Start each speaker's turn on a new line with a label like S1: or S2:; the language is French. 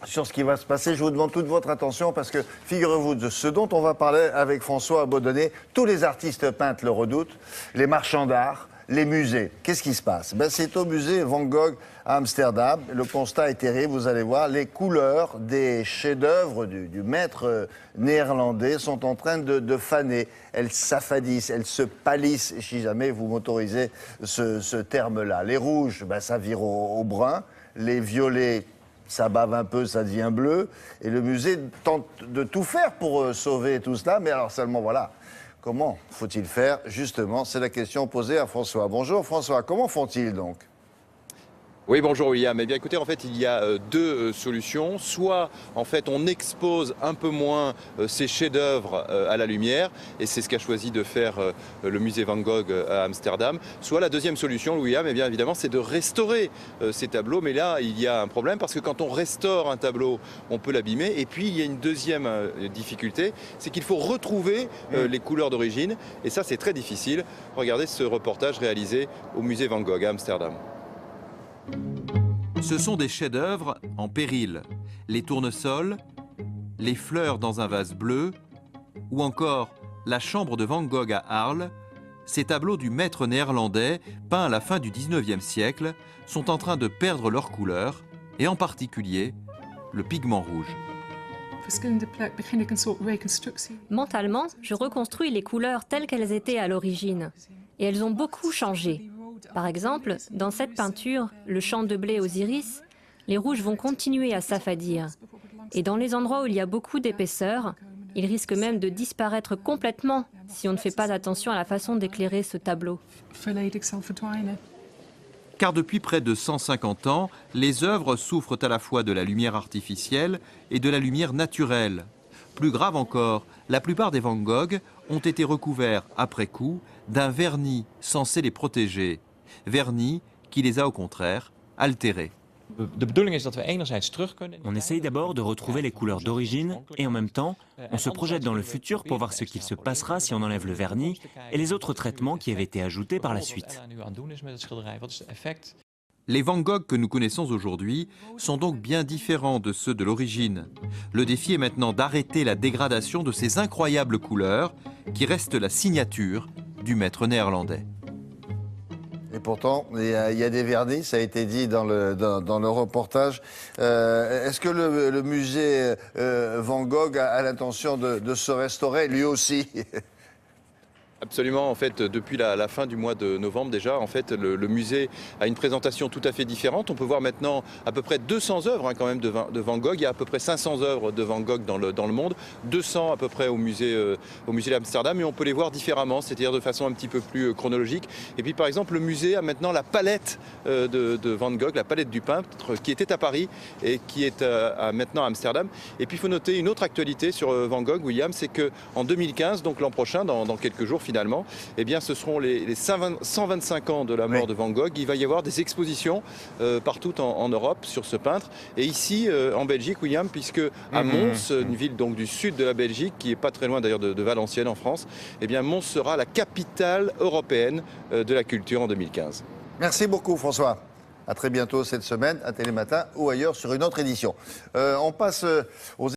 S1: sur ce qui va se passer. Je vous demande toute votre attention parce que figurez-vous de ce dont on va parler avec François Baudonnet. Tous les artistes peintres le redoutent, les marchands d'art, les musées. Qu'est-ce qui se passe? C'est au musée Van Gogh à Amsterdam. Le constat est terrible, vous allez voir. Les couleurs des chefs-d'œuvre du maître néerlandais sont en train de faner. Elles s'affadissent, elles se pâlissent, si jamais vous m'autorisez ce terme-là. Les rouges, ça vire au brun. Les violets, ça bave un peu, ça devient bleu. Et le musée tente de tout faire pour sauver tout cela. Mais alors seulement, voilà, comment faut-il faire? Justement, c'est la question posée à François. Bonjour François, comment font-ils donc?
S2: Oui, bonjour William. Eh bien, écoutez, en fait, il y a deux solutions. Soit, en fait, on expose un peu moins ces chefs-d'œuvre à la lumière, et c'est ce qu'a choisi de faire le musée Van Gogh à Amsterdam. Soit la deuxième solution, William, eh bien, évidemment, c'est de restaurer ces tableaux. Mais là, il y a un problème parce que quand on restaure un tableau, on peut l'abîmer. Et puis, il y a une deuxième difficulté, c'est qu'il faut retrouver les couleurs d'origine. Et ça, c'est très difficile. Regardez ce reportage réalisé au musée Van Gogh à Amsterdam.
S3: Ce sont des chefs-d'œuvre en péril. Les tournesols, les fleurs dans un vase bleu, ou encore la chambre de Van Gogh à Arles, ces tableaux du maître néerlandais, peints à la fin du 19e siècle, sont en train de perdre leur couleur, et en particulier le pigment rouge.
S4: Mentalement, je reconstruis les couleurs telles qu'elles étaient à l'origine. Et elles ont beaucoup changé. Par exemple, dans cette peinture, le champ de blé aux iris, les rouges vont continuer à s'affadir. Et dans les endroits où il y a beaucoup d'épaisseur, ils risquent même de disparaître complètement si on ne fait pas attention à la façon d'éclairer ce tableau.
S3: Car depuis près de 150 ans, les œuvres souffrent à la fois de la lumière artificielle et de la lumière naturelle. Plus grave encore, la plupart des Van Gogh ont été recouverts après coup d'un vernis censé les protéger. Vernis qui les a au contraire altérés.
S5: On essaye d'abord de retrouver les couleurs d'origine et en même temps, on se projette dans le futur pour voir ce qu'il se passera si on enlève le vernis et les autres traitements qui avaient été ajoutés par la suite.
S3: Les Van Gogh que nous connaissons aujourd'hui sont donc bien différents de ceux de l'origine. Le défi est maintenant d'arrêter la dégradation de ces incroyables couleurs qui restent la signature du maître néerlandais.
S1: Et pourtant, il y a des vernis, ça a été dit dans le reportage. Est-ce que le musée Van Gogh a l'intention de se restaurer lui aussi?
S2: Absolument, en fait, depuis la fin du mois de novembre déjà, en fait, le musée a une présentation tout à fait différente. On peut voir maintenant à peu près 200 œuvres quand même de Van Gogh. Il y a à peu près 500 œuvres de Van Gogh dans le monde, 200 à peu près au musée d'Amsterdam, et on peut les voir différemment, c'est-à-dire de façon un petit peu plus chronologique. Et puis par exemple, le musée a maintenant la palette de Van Gogh, la palette du peintre, qui était à Paris et qui est maintenant à Amsterdam. Et puis il faut noter une autre actualité sur Van Gogh, William, c'est qu'en 2015, donc l'an prochain, dans quelques jours finalement, eh bien, ce seront les 125 ans de la mort de Van Gogh. Il va y avoir des expositions partout en Europe sur ce peintre. Et ici, en Belgique, William, puisque à Mons, une ville donc du sud de la Belgique, qui est pas très loin d'ailleurs de Valenciennes en France, eh bien, Mons sera la capitale européenne de la culture en 2015.
S1: Merci beaucoup François. À très bientôt cette semaine à Télématin ou ailleurs sur une autre édition. On passe aux